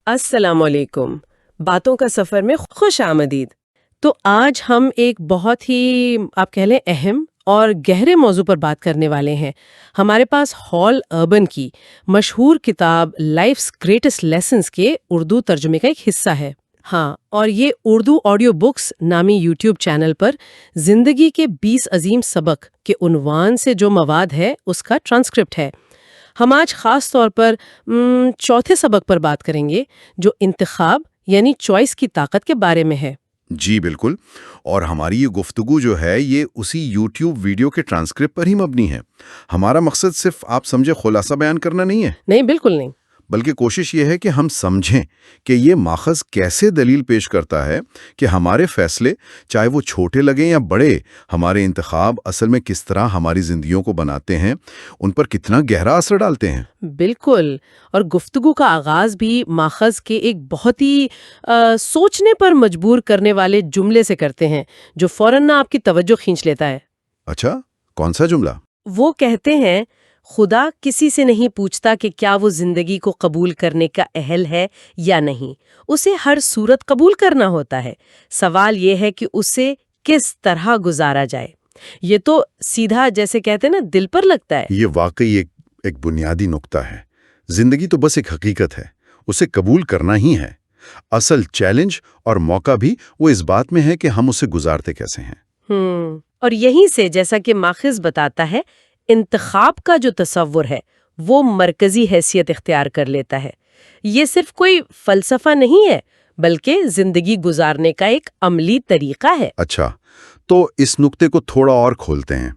السلام علیکم۔ باتوں کا سفر میں خوش آمدید۔ تو آج ہم ایک بہت ہی آپ کہہ لیں اہم اور گہرے موضوع پر بات کرنے والے ہیں۔ ہمارے پاس ہال اربن کی مشہور کتاب لائفس گریٹسٹ لیسنز کے اردو ترجمے کا ایک حصہ ہے۔ ہاں، اور یہ اردو آڈیو بکس نامی یوٹیوب چینل پر زندگی کے 20 عظیم سبق کے عنوان سے جو مواد ہے اس کا ٹرانسکرپٹ ہے۔ ہم آج خاص طور پر چوتھے سبق پر بات کریں گے جو انتخاب یعنی چوائس کی طاقت کے بارے میں ہے۔ جی بالکل، اور ہماری یہ گفتگو جو ہے یہ اسی یوٹیوب ویڈیو کے ٹرانسکرپٹ پر ہی مبنی ہے۔ ہمارا مقصد صرف آپ سمجھے خلاصہ بیان کرنا نہیں ہے، نہیں، بالکل نہیں، بلکہ کوشش یہ ہے کہ ہم سمجھیں کہ یہ ماخذ کیسے دلیل پیش کرتا ہے کہ ہمارے فیصلے چاہے وہ چھوٹے لگیں یا بڑے، ہمارے انتخاب اصل میں کس طرح ہماری زندگیوں کو بناتے ہیں، ان پر کتنا گہرا اثر ڈالتے ہیں۔ بالکل۔ اور گفتگو کا آغاز بھی ماخذ کے ایک بہت ہی سوچنے پر مجبور کرنے والے جملے سے کرتے ہیں جو فوراً آپ کی توجہ کھینچ لیتا ہے۔ اچھا، کون سا جملہ؟ وہ کہتے ہیں خدا کسی سے نہیں پوچھتا کہ کیا وہ زندگی کو قبول کرنے کا اہل ہے یا نہیں، اسے ہر صورت قبول کرنا ہوتا ہے، سوال یہ ہے کہ اسے کس طرح گزارا جائے۔ یہ تو سیدھا جیسے کہتے ہیں نا دل پر لگتا ہے۔ یہ واقعی ایک بنیادی نقطہ ہے۔ زندگی تو بس ایک حقیقت ہے، اسے قبول کرنا ہی ہے۔ اصل چیلنج اور موقع بھی وہ اس بات میں ہے کہ ہم اسے گزارتے کیسے ہیں۔ اور یہیں سے جیسا کہ ماخذ بتاتا ہے، انتخاب کا جو تصور ہے وہ مرکزی حیثیت اختیار کر لیتا ہے۔ یہ صرف کوئی فلسفہ نہیں ہے بلکہ زندگی گزارنے کا ایک عملی طریقہ ہے۔ اچھا، تو اس نقطے کو تھوڑا اور کھولتے ہیں۔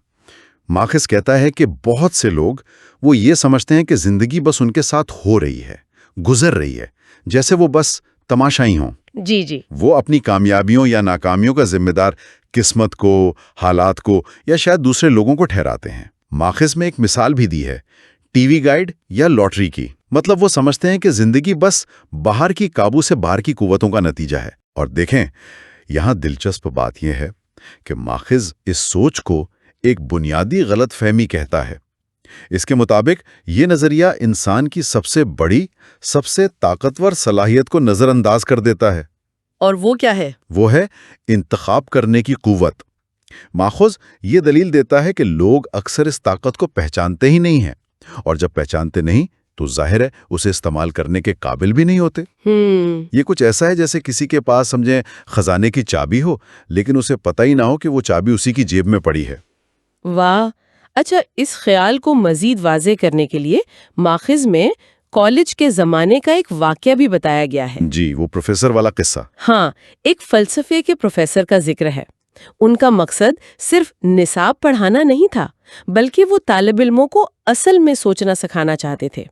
ماخذ کہتا ہے کہ بہت سے لوگ وہ یہ سمجھتے ہیں کہ زندگی بس ان کے ساتھ ہو رہی ہے، گزر رہی ہے، جیسے وہ بس تماشائی ہوں۔ جی۔ وہ اپنی کامیابیوں یا ناکامیوں کا ذمہ دار قسمت کو، حالات کو یا شاید دوسرے لوگوں کو ٹھہراتے ہیں۔ ماخذ میں ایک مثال بھی دی ہے، ٹی وی گائیڈ یا لاٹری کی۔ مطلب وہ سمجھتے ہیں کہ زندگی بس باہر کی قابو سے باہر کی قوتوں کا نتیجہ ہے۔ اور دیکھیں، یہاں دلچسپ بات یہ ہے کہ ماخذ اس سوچ کو ایک بنیادی غلط فہمی کہتا ہے۔ اس کے مطابق یہ نظریہ انسان کی سب سے بڑی، سب سے طاقتور صلاحیت کو نظر انداز کر دیتا ہے۔ اور وہ کیا ہے؟ وہ ہے انتخاب کرنے کی قوت۔ ماخذ یہ دلیل دیتا ہے کہ لوگ اکثر اس طاقت کو پہچانتے ہی نہیں ہیں، اور جب پہچانتے نہیں تو ظاہر ہے اسے استعمال کرنے کے قابل بھی نہیں ہوتے۔ یہ کچھ ایسا ہے جیسے کسی کے پاس سمجھیں خزانے کی چابی ہو، لیکن اسے پتہ ہی نہ ہو کہ وہ چابی اسی کی جیب میں پڑی ہے۔ واہ! اچھا، اس خیال کو مزید واضح کرنے کے لیے ماخذ میں کالج کے زمانے کا ایک واقعہ بھی بتایا گیا ہے۔ جی، وہ پروفیسر والا قصہ۔ ہاں، ایک فلسفے کے پروفیسر کا ذکر ہے۔ ان کا مقصد صرف نصاب پڑھانا نہیں تھا، بلکہ وہ طالب علموں کو اصل میں سوچنا سکھانا چاہتے تھے۔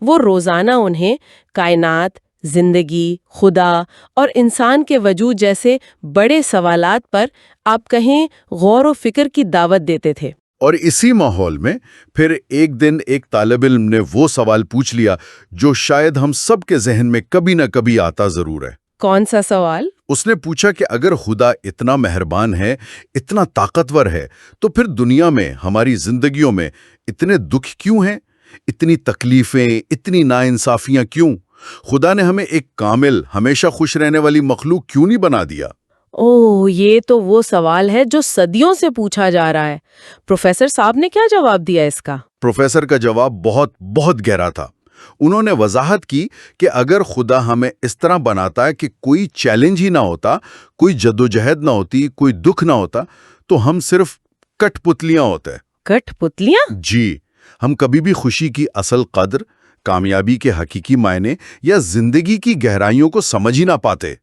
وہ روزانہ انہیں کائنات، زندگی، خدا اور انسان کے وجود جیسے بڑے سوالات پر آپ کہیں غور و فکر کی دعوت دیتے تھے۔ اور اسی ماحول میں پھر ایک دن ایک طالب علم نے وہ سوال پوچھ لیا جو شاید ہم سب کے ذہن میں کبھی نہ کبھی آتا ضرور ہے۔ کون سا سوال؟ اس نے پوچھا کہ اگر خدا اتنا مہربان ہے، اتنا طاقتور ہے، تو پھر دنیا میں، ہماری زندگیوں میں اتنے دکھ کیوں ہیں؟ اتنی تکلیفیں، اتنی ناانصافیاں کیوں؟ خدا نے ہمیں ایک کامل، ہمیشہ خوش رہنے والی مخلوق کیوں نہیں بنا دیا؟ یہ تو وہ سوال ہے جو صدیوں سے پوچھا جا رہا ہے۔ پروفیسر صاحب نے کیا جواب دیا اس کا؟ پروفیسر کا جواب بہت گہرا تھا۔ انہوں نے وضاحت کی کہ اگر خدا ہمیں اس طرح بناتا ہے کہ کوئی چیلنج ہی نہ ہوتا، کوئی جدوجہد نہ ہوتی، کوئی دکھ نہ ہوتا، تو ہم صرف کٹ پتلیاں ہوتے۔ کٹ پتلیاں؟ جی، ہم کبھی بھی خوشی کی اصل قدر، کامیابی کے حقیقی معنی یا زندگی کی گہرائیوں کو سمجھ ہی نہ پاتے۔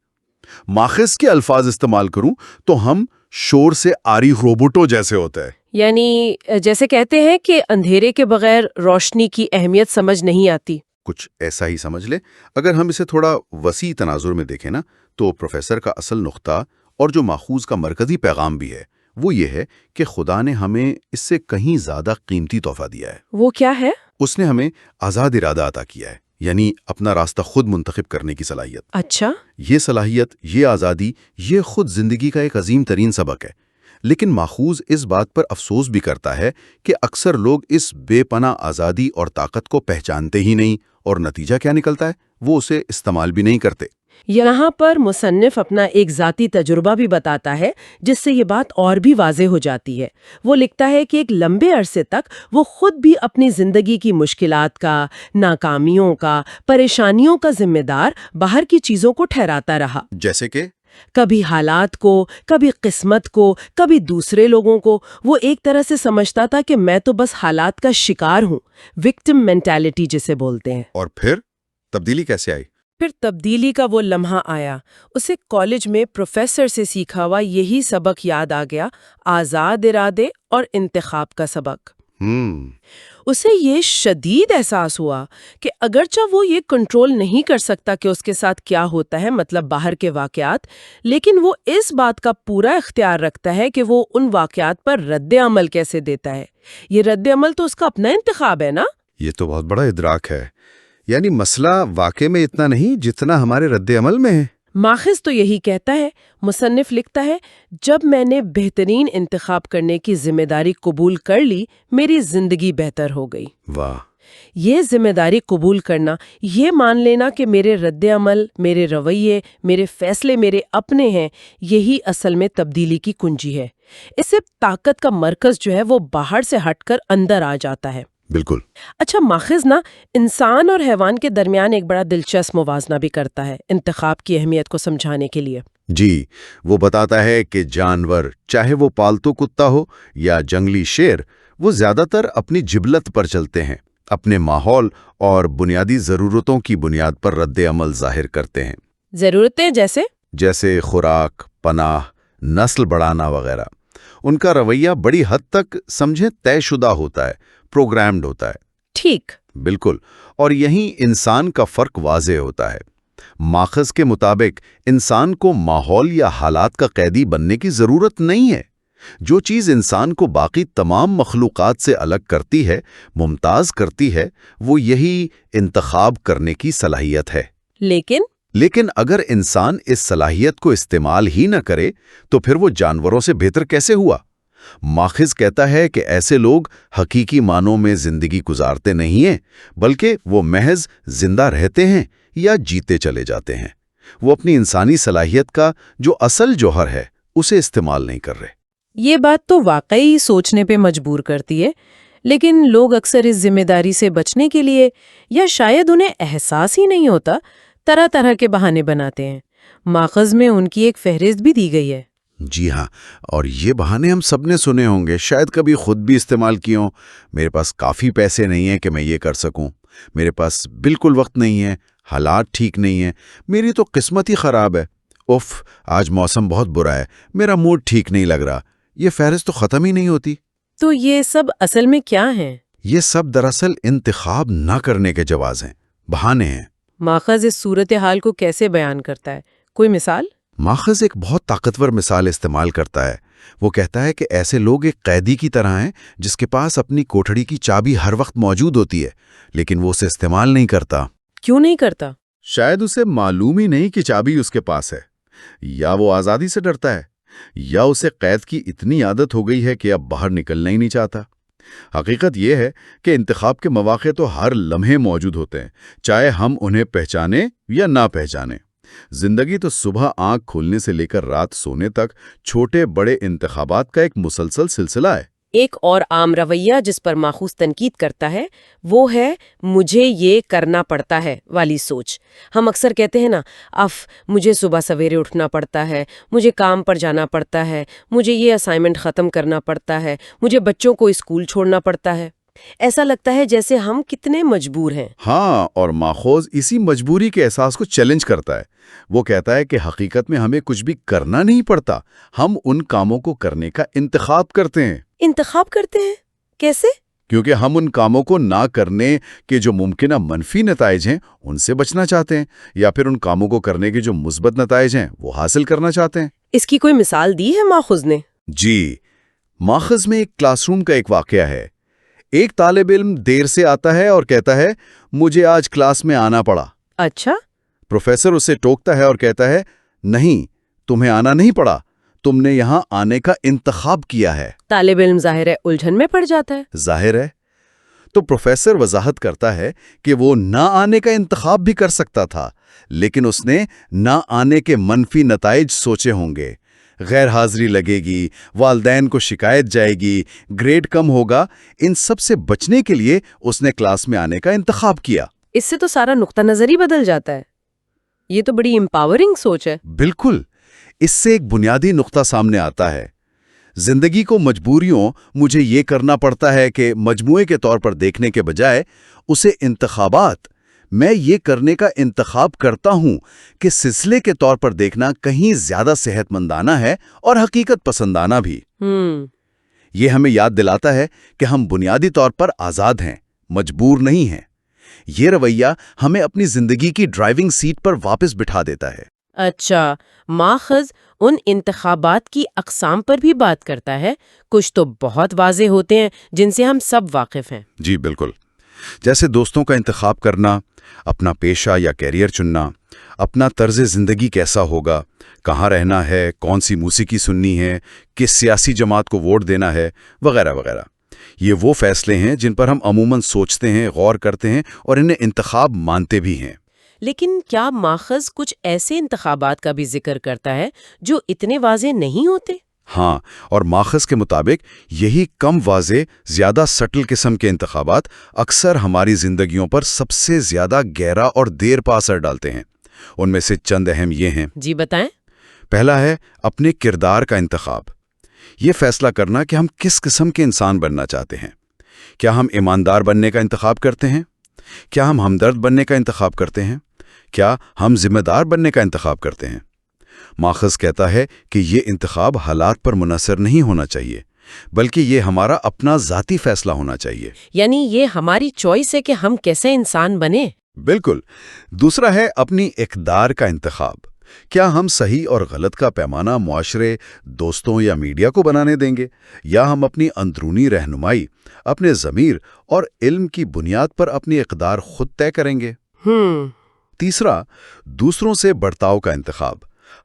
ماخذ کے الفاظ استعمال کروں تو ہم شور سے آری روبوٹوں جیسے ہوتے ہیں۔ یعنی جیسے کہتے ہیں کہ اندھیرے کے بغیر روشنی کی اہمیت سمجھ نہیں آتی۔ کچھ ایسا ہی سمجھ لے۔ اگر ہم اسے تھوڑا وسیع تناظر میں دیکھیں نا، تو پروفیسر کا اصل نقطہ اور جو ماخوذ کا مرکزی پیغام بھی ہے وہ یہ ہے کہ خدا نے ہمیں اس سے کہیں زیادہ قیمتی تحفہ دیا ہے۔ وہ کیا ہے؟ اس نے ہمیں آزاد ارادہ عطا کیا ہے، یعنی اپنا راستہ خود منتخب کرنے کی صلاحیت۔ اچھا، یہ صلاحیت، یہ آزادی، یہ خود زندگی کا ایک عظیم ترین سبق ہے۔ لیکن ماخوذ اس بات پر افسوس بھی کرتا ہے کہ اکثر لوگ اس بے پناہ آزادی اور طاقت کو پہچانتے ہی نہیں اور نتیجہ کیا نکلتا ہے وہ اسے استعمال بھی نہیں کرتے۔ یہاں پر مصنف اپنا ایک ذاتی تجربہ بھی بتاتا ہے جس سے یہ بات اور بھی واضح ہو جاتی ہے۔ وہ لکھتا ہے کہ ایک لمبے عرصے تک وہ خود بھی اپنی زندگی کی مشکلات کا، ناکامیوں کا، پریشانیوں کا ذمہ دار باہر کی چیزوں کو ٹھہراتا رہا، جیسے کہ کبھی حالات کو، کبھی قسمت کو، کبھی دوسرے لوگوں کو۔ وہ ایک طرح سے سمجھتا تھا کہ میں تو بس حالات کا شکار ہوں، وکٹم مینٹالٹی جسے بولتے ہیں۔ اور پھر تبدیلی کیسے آئی؟ پھر تبدیلی کا وہ لمحہ آیا۔ اسے کالج میں پروفیسر سے سیکھا ہوا یہی سبق یاد آ گیا، آزاد ارادے اور انتخاب کا سبق۔ اسے یہ شدید احساس ہوا کہ اگرچہ وہ یہ کنٹرول نہیں کر سکتا کہ اس کے ساتھ کیا ہوتا ہے، مطلب باہر کے واقعات، لیکن وہ اس بات کا پورا اختیار رکھتا ہے کہ وہ ان واقعات پر رد عمل کیسے دیتا ہے۔ یہ رد عمل تو اس کا اپنا انتخاب ہے نا؟ یہ تو بہت بڑا ادراک ہے، یعنی مسئلہ واقع میں اتنا نہیں جتنا ہمارے رد عمل میں ہے۔ ماخذ تو یہی کہتا ہے۔ مصنف لکھتا ہے، جب میں نے بہترین انتخاب کرنے کی ذمہ داری قبول کر لی، میری زندگی بہتر ہو گئی۔ واہ! یہ ذمہ داری قبول کرنا، یہ مان لینا کہ میرے رد عمل، میرے رویے، میرے فیصلے میرے اپنے ہیں، یہی اصل میں تبدیلی کی کنجی ہے۔ اس سے طاقت کا مرکز جو ہے وہ باہر سے ہٹ کر اندر آ جاتا ہے۔ بالکل۔ اچھا، ماخذ نا انسان اور حیوان کے درمیان ایک بڑا دلچسپ موازنہ بھی کرتا ہے انتخاب کی اہمیت کو سمجھانے کے لیے۔ جی، وہ بتاتا ہے کہ جانور، چاہے وہ پالتو کتا ہو یا جنگلی شیر، وہ زیادہ تر اپنی جبلت پر چلتے ہیں، اپنے ماحول اور بنیادی ضرورتوں کی بنیاد پر رد عمل ظاہر کرتے ہیں۔ ضرورتیں جیسے خوراک، پناہ، نسل بڑھانا وغیرہ۔ ان کا رویہ بڑی حد تک سمجھیں طے شدہ ہوتا ہے، پروگرامڈ ہوتا ہے۔ ٹھیک۔ بالکل، اور یہیں انسان کا فرق واضح ہوتا ہے۔ ماخذ کے مطابق انسان کو ماحول یا حالات کا قیدی بننے کی ضرورت نہیں ہے۔ جو چیز انسان کو باقی تمام مخلوقات سے الگ کرتی ہے، ممتاز کرتی ہے، وہ یہی انتخاب کرنے کی صلاحیت ہے۔ لیکن اگر انسان اس صلاحیت کو استعمال ہی نہ کرے تو پھر وہ جانوروں سے بہتر کیسے ہوا؟ ماخذ کہتا ہے کہ ایسے لوگ حقیقی معنوں میں زندگی گزارتے نہیں ہیں، بلکہ وہ محض زندہ رہتے ہیں یا جیتے چلے جاتے ہیں۔ وہ اپنی انسانی صلاحیت کا جو اصل جوہر ہے اسے استعمال نہیں کر رہے۔ یہ بات تو واقعی سوچنے پہ مجبور کرتی ہے، لیکن لوگ اکثر اس ذمہ داری سے بچنے کے لیے، یا شاید انہیں احساس ہی نہیں ہوتا، طرح طرح کے بہانے بناتے ہیں۔ ماخذ میں ان کی ایک فہرست بھی دی گئی ہے۔ جی ہاں، اور یہ بہانے ہم سب نے سنے ہوں گے، شاید کبھی خود بھی استعمال کیے ہوں۔ میرے پاس کافی پیسے نہیں ہیں کہ میں یہ کر سکوں، میرے پاس بالکل وقت نہیں ہے، حالات ٹھیک نہیں ہیں، میری تو قسمت ہی خراب ہے، اف آج موسم بہت برا ہے، میرا موڈ ٹھیک نہیں لگ رہا۔ یہ فہرست تو ختم ہی نہیں ہوتی۔ تو یہ سب اصل میں کیا ہیں؟ یہ سب دراصل انتخاب نہ کرنے کے جواز ہیں، بہانے ہیں۔ ماخذ اس صورتحال کو کیسے بیان کرتا ہے؟ کوئی مثال؟ ماخذ ایک بہت طاقتور مثال استعمال کرتا ہے۔ وہ کہتا ہے کہ ایسے لوگ ایک قیدی کی طرح ہیں جس کے پاس اپنی کوٹھڑی کی چابی ہر وقت موجود ہوتی ہے، لیکن وہ اسے استعمال نہیں کرتا۔ کیوں نہیں کرتا؟ شاید اسے معلوم ہی نہیں کہ چابی اس کے پاس ہے، یا وہ آزادی سے ڈرتا ہے، یا اسے قید کی اتنی عادت ہو گئی ہے کہ اب باہر نکلنا ہی نہیں چاہتا۔ حقیقت یہ ہے کہ انتخاب کے مواقع تو ہر لمحے موجود ہوتے ہیں، چاہے ہم انہیں پہچانیں یا نہ پہچانیں۔ زندگی تو صبح آنکھ کھولنے سے لے کر رات سونے تک چھوٹے بڑے انتخابات کا ایک مسلسل سلسلہ ہے۔ ایک اور عام رویہ جس پر ماخوذ تنقید کرتا ہے وہ ہے مجھے یہ کرنا پڑتا ہے والی سوچ۔ ہم اکثر کہتے ہیں نا، مجھے صبح سویرے اٹھنا پڑتا ہے، مجھے کام پر جانا پڑتا ہے، مجھے یہ اسائنمنٹ ختم کرنا پڑتا ہے، مجھے بچوں کو اسکول چھوڑنا پڑتا ہے۔ ایسا لگتا ہے جیسے ہم کتنے مجبور ہیں۔ ہاں، اور ماخوذ اسی مجبوری کے احساس کو چیلنج کرتا ہے۔ وہ کہتا ہے کہ حقیقت میں ہمیں کچھ بھی کرنا نہیں پڑتا، ہم ان کاموں کو کرنے کا انتخاب کرتے ہیں۔ انتخاب کرتے ہیں؟ کیسے؟ کیونکہ ہم ان کاموں کو نہ کرنے کے جو ممکنہ منفی نتائج ہیں ان سے بچنا چاہتے ہیں، یا پھر ان کاموں کو کرنے کے جو مثبت نتائج ہیں وہ حاصل کرنا چاہتے ہیں۔ اس کی کوئی مثال دی ہے ماخوذ نے؟ جی، ماخذ میں ایک کلاس روم کا ایک واقعہ ہے۔ ایک طالب علم دیر سے آتا ہے اور کہتا ہے مجھے آج کلاس میں آنا پڑا۔ اچھا۔ پروفیسر اسے ٹوکتا ہے اور کہتا ہے نہیں، تمہیں آنا نہیں پڑا، تم نے یہاں آنے کا انتخاب کیا ہے۔ طالب علم ظاہر ہے الجھن میں پڑ جاتا ہے۔ ظاہر ہے۔ تو پروفیسر وضاحت کرتا ہے کہ وہ نہ آنے کا انتخاب بھی کر سکتا تھا، لیکن اس نے نہ آنے کے منفی نتائج سوچے ہوں گے۔ غیر حاضری لگے گی، والدین کو شکایت جائے گی، گریڈ کم ہوگا، ان سب سے بچنے کے لیے اس نے کلاس میں آنے کا انتخاب کیا۔ اس سے تو سارا نقطہ نظر ہی بدل جاتا ہے۔ یہ تو بڑی امپاورنگ سوچ ہے۔ بالکل، اس سے ایک بنیادی نقطہ سامنے آتا ہے۔ زندگی کو مجبوریوں مجھے یہ کرنا پڑتا ہے کہ مجموعے کے طور پر دیکھنے کے بجائے اسے انتخابات میں یہ کرنے کا انتخاب کرتا ہوں کہ سلسلے کے طور پر دیکھنا کہیں زیادہ صحت مندانہ ہے اور حقیقت پسندانہ بھی۔ یہ ہمیں یاد دلاتا ہے کہ ہم بنیادی طور پر آزاد ہیں، مجبور نہیں ہیں۔ یہ رویہ ہمیں اپنی زندگی کی ڈرائیونگ سیٹ پر واپس بٹھا دیتا ہے۔ اچھا، ماخذ ان انتخابات کی اقسام پر بھی بات کرتا ہے۔ کچھ تو بہت واضح ہوتے ہیں جن سے ہم سب واقف ہیں۔ جی بالکل، جیسے دوستوں کا انتخاب کرنا، اپنا پیشہ یا کیریئر چننا، اپنا طرز زندگی کیسا ہوگا، کہاں رہنا ہے، کون سی موسیقی سننی ہے، کس سیاسی جماعت کو ووٹ دینا ہے، وغیرہ وغیرہ۔ یہ وہ فیصلے ہیں جن پر ہم عموماً سوچتے ہیں، غور کرتے ہیں اور انہیں انتخاب مانتے بھی ہیں۔ لیکن کیا ماخذ کچھ ایسے انتخابات کا بھی ذکر کرتا ہے جو اتنے واضح نہیں ہوتے؟ ہاں، اور ماخذ کے مطابق یہی کم واضح، زیادہ سٹل قسم کے انتخابات اکثر ہماری زندگیوں پر سب سے زیادہ گہرا اور دیر پا اثر ڈالتے ہیں۔ ان میں سے چند اہم یہ ہیں۔ جی بتائیں۔ پہلا ہے اپنے کردار کا انتخاب۔ یہ فیصلہ کرنا کہ ہم کس قسم کے انسان بننا چاہتے ہیں۔ کیا ہم ایماندار بننے کا انتخاب کرتے ہیں؟ کیا ہم ہمدرد بننے کا انتخاب کرتے ہیں؟ کیا ہم ذمہ دار بننے کا انتخاب کرتے ہیں؟ ماخذ کہتا ہے کہ یہ انتخاب حالات پر منحصر نہیں ہونا چاہیے، بلکہ یہ ہمارا اپنا ذاتی فیصلہ ہونا چاہیے۔ یعنی یہ ہماری چوائس ہے کہ ہم کیسے انسان بنیں۔ بالکل۔ دوسرا ہے اپنی اقدار کا انتخاب۔ کیا ہم صحیح اور غلط کا پیمانہ معاشرے، دوستوں یا میڈیا کو بنانے دیں گے، یا ہم اپنی اندرونی رہنمائی، اپنے ضمیر اور علم کی بنیاد پر اپنی اقدار خود طے کریں گے؟ تیسرا، دوسروں سے برتاؤ کا انتخاب۔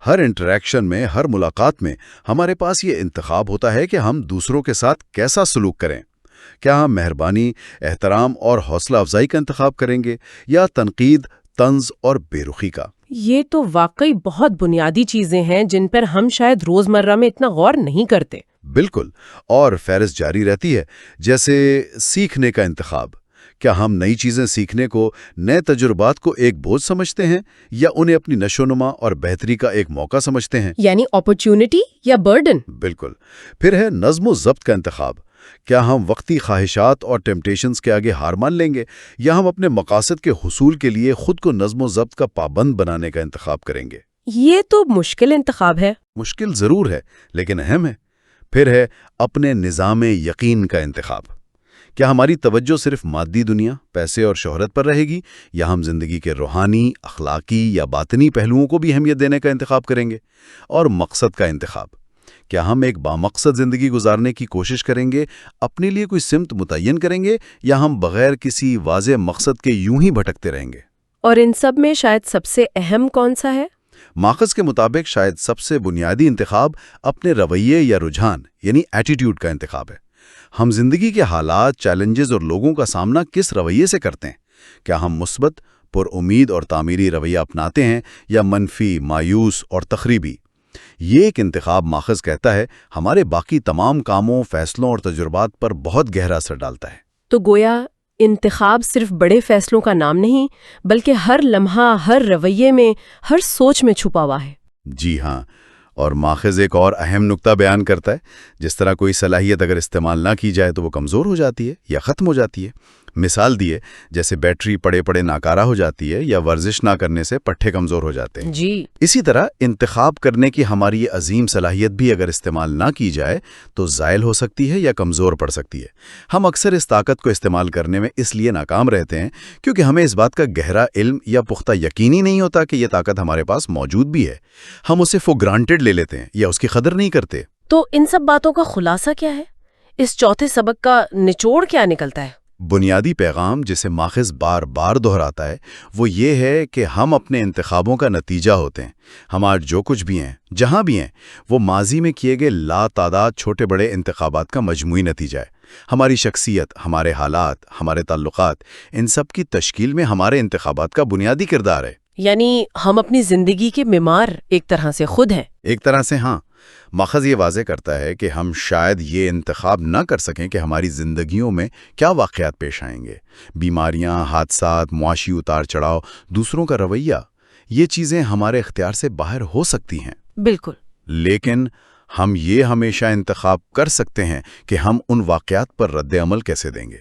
ہر انٹریکشن میں، ہر ملاقات میں ہمارے پاس یہ انتخاب ہوتا ہے کہ ہم دوسروں کے ساتھ کیسا سلوک کریں۔ کیا ہم مہربانی، احترام اور حوصلہ افزائی کا انتخاب کریں گے، یا تنقید، طنز اور بے رخی کا؟ یہ تو واقعی بہت بنیادی چیزیں ہیں جن پر ہم شاید روزمرہ میں اتنا غور نہیں کرتے۔ بالکل، اور فہرست جاری رہتی ہے۔ جیسے سیکھنے کا انتخاب۔ کیا ہم نئی چیزیں سیکھنے کو، نئے تجربات کو ایک بوجھ سمجھتے ہیں، یا انہیں اپنی نشوونما اور بہتری کا ایک موقع سمجھتے ہیں؟ یعنی اپرچونٹی یا برڈن؟ بالکل۔ پھر ہے نظم و ضبط کا انتخاب۔ کیا ہم وقتی خواہشات اور ٹیمپٹیشنز کے آگے ہار مان لیں گے، یا ہم اپنے مقاصد کے حصول کے لیے خود کو نظم و ضبط کا پابند بنانے کا انتخاب کریں گے؟ یہ تو مشکل انتخاب ہے۔ مشکل ضرور ہے، لیکن اہم ہے۔ پھر ہے اپنے نظام یقین کا انتخاب۔ کیا ہماری توجہ صرف مادی دنیا، پیسے اور شہرت پر رہے گی، یا ہم زندگی کے روحانی، اخلاقی یا باطنی پہلوؤں کو بھی اہمیت دینے کا انتخاب کریں گے؟ اور مقصد کا انتخاب۔ کیا ہم ایک بامقصد زندگی گزارنے کی کوشش کریں گے، اپنے لیے کوئی سمت متعین کریں گے، یا ہم بغیر کسی واضح مقصد کے یوں ہی بھٹکتے رہیں گے؟ اور ان سب میں شاید سب سے اہم کون سا ہے؟ ماخذ کے مطابق شاید سب سے بنیادی انتخاب اپنے رویے یا رجحان یعنی ایٹیٹیوڈ کا انتخاب ہے۔ ہم زندگی کے حالات، چیلنجز اور لوگوں کا سامنا کس رویے سے کرتے ہیں؟ کیا ہم مثبت، پر امید اور تعمیری رویہ اپناتے ہیں، یا منفی، مایوس اور تخریبی؟ یہ ایک انتخاب، ماخذ کہتا ہے، ہمارے باقی تمام کاموں، فیصلوں اور تجربات پر بہت گہرا اثر ڈالتا ہے۔ تو گویا انتخاب صرف بڑے فیصلوں کا نام نہیں، بلکہ ہر لمحہ، ہر رویے میں، ہر سوچ میں چھپا ہوا ہے۔ جی ہاں، اور ماخذ ایک اور اہم نقطہ بیان کرتا ہے۔ جس طرح کوئی صلاحیت اگر استعمال نہ کی جائے تو وہ کمزور ہو جاتی ہے یا ختم ہو جاتی ہے۔ مثال دیے، جیسے بیٹری پڑے پڑے ناکارہ ہو جاتی ہے، یا ورزش نہ کرنے سے پٹھے کمزور ہو جاتے ہیں۔ جی، اسی طرح انتخاب کرنے کی ہماری یہ عظیم صلاحیت بھی اگر استعمال نہ کی جائے تو زائل ہو سکتی ہے یا کمزور پڑ سکتی ہے۔ ہم اکثر اس طاقت کو استعمال کرنے میں اس لیے ناکام رہتے ہیں کیونکہ ہمیں اس بات کا گہرا علم یا پختہ یقین ہی نہیں ہوتا کہ یہ طاقت ہمارے پاس موجود بھی ہے۔ ہم اسے فور گرانٹیڈ لے لیتے ہیں یا اس کی قدر نہیں کرتے۔ تو ان سب باتوں کا خلاصہ کیا ہے؟ اس چوتھے سبق کا نچوڑ کیا نکلتا ہے؟ بنیادی پیغام جسے ماخذ بار بار دہراتا ہے وہ یہ ہے کہ ہم اپنے انتخابوں کا نتیجہ ہوتے ہیں۔ ہم آج جو کچھ بھی ہیں، جہاں بھی ہیں، وہ ماضی میں کیے گئے لا تعداد چھوٹے بڑے انتخابات کا مجموعی نتیجہ ہے۔ ہماری شخصیت، ہمارے حالات، ہمارے تعلقات، ان سب کی تشکیل میں ہمارے انتخابات کا بنیادی کردار ہے۔ یعنی ہم اپنی زندگی کے معمار ایک طرح سے خود ہیں۔ ایک طرح سے ہاں۔ ماخذ یہ واضح کرتا ہے کہ ہم شاید یہ انتخاب نہ کر سکیں کہ ہماری زندگیوں میں کیا واقعات پیش آئیں گے۔ بیماریاں، حادثات، معاشی اتار چڑھاؤ، دوسروں کا رویہ، یہ چیزیں ہمارے اختیار سے باہر ہو سکتی ہیں۔ بالکل۔ لیکن ہم یہ ہمیشہ انتخاب کر سکتے ہیں کہ ہم ان واقعات پر رد عمل کیسے دیں گے۔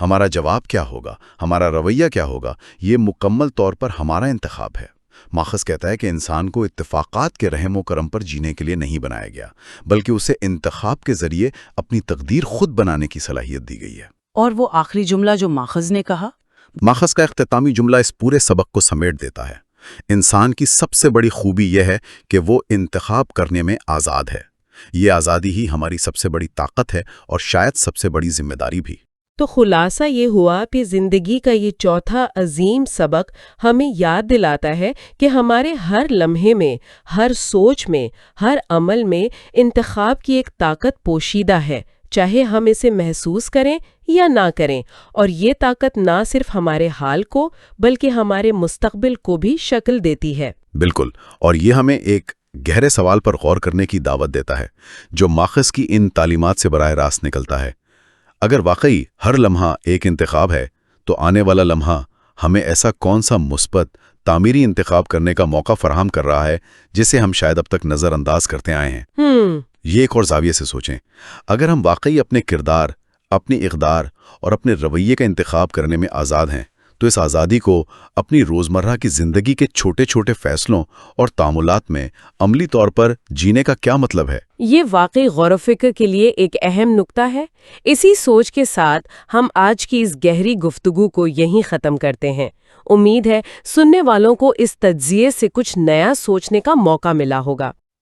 ہمارا جواب کیا ہوگا، ہمارا رویہ کیا ہوگا، یہ مکمل طور پر ہمارا انتخاب ہے۔ ماخذ کہتا ہے کہ انسان کو اتفاقات کے رحم و کرم پر جینے کے لیے نہیں بنایا گیا، بلکہ اسے انتخاب کے ذریعے اپنی تقدیر خود بنانے کی صلاحیت دی گئی ہے۔ اور وہ آخری جملہ جو ماخذ نے کہا؟ ماخذ کا اختتامی جملہ اس پورے سبق کو سمیٹ دیتا ہے۔ انسان کی سب سے بڑی خوبی یہ ہے کہ وہ انتخاب کرنے میں آزاد ہے۔ یہ آزادی ہی ہماری سب سے بڑی طاقت ہے اور شاید سب سے بڑی ذمہ داری بھی۔ تو خلاصہ یہ ہوا کہ زندگی کا یہ چوتھا عظیم سبق ہمیں یاد دلاتا ہے کہ ہمارے ہر لمحے میں، ہر سوچ میں، ہر عمل میں انتخاب کی ایک طاقت پوشیدہ ہے، چاہے ہم اسے محسوس کریں یا نہ کریں، اور یہ طاقت نہ صرف ہمارے حال کو بلکہ ہمارے مستقبل کو بھی شکل دیتی ہے۔ بالکل، اور یہ ہمیں ایک گہرے سوال پر غور کرنے کی دعوت دیتا ہے جو ماخذ کی ان تعلیمات سے براہ راست نکلتا ہے۔ اگر واقعی ہر لمحہ ایک انتخاب ہے تو آنے والا لمحہ ہمیں ایسا کون سا مثبت تعمیری انتخاب کرنے کا موقع فراہم کر رہا ہے جسے ہم شاید اب تک نظر انداز کرتے آئے ہیں؟ یہ ایک اور زاویے سے سوچیں۔ اگر ہم واقعی اپنے کردار، اپنی اقدار اور اپنے رویے کا انتخاب کرنے میں آزاد ہیں تو اس آزادی کو اپنی روزمرہ کی زندگی کے چھوٹے چھوٹے فیصلوں اور تعاملات میں عملی طور پر جینے کا کیا مطلب ہے؟ یہ واقعی غور و فکر کے لیے ایک اہم نکتہ ہے۔ اسی سوچ کے ساتھ ہم آج کی اس گہری گفتگو کو یہیں ختم کرتے ہیں۔ امید ہے سننے والوں کو اس تجزیے سے کچھ نیا سوچنے کا موقع ملا ہوگا۔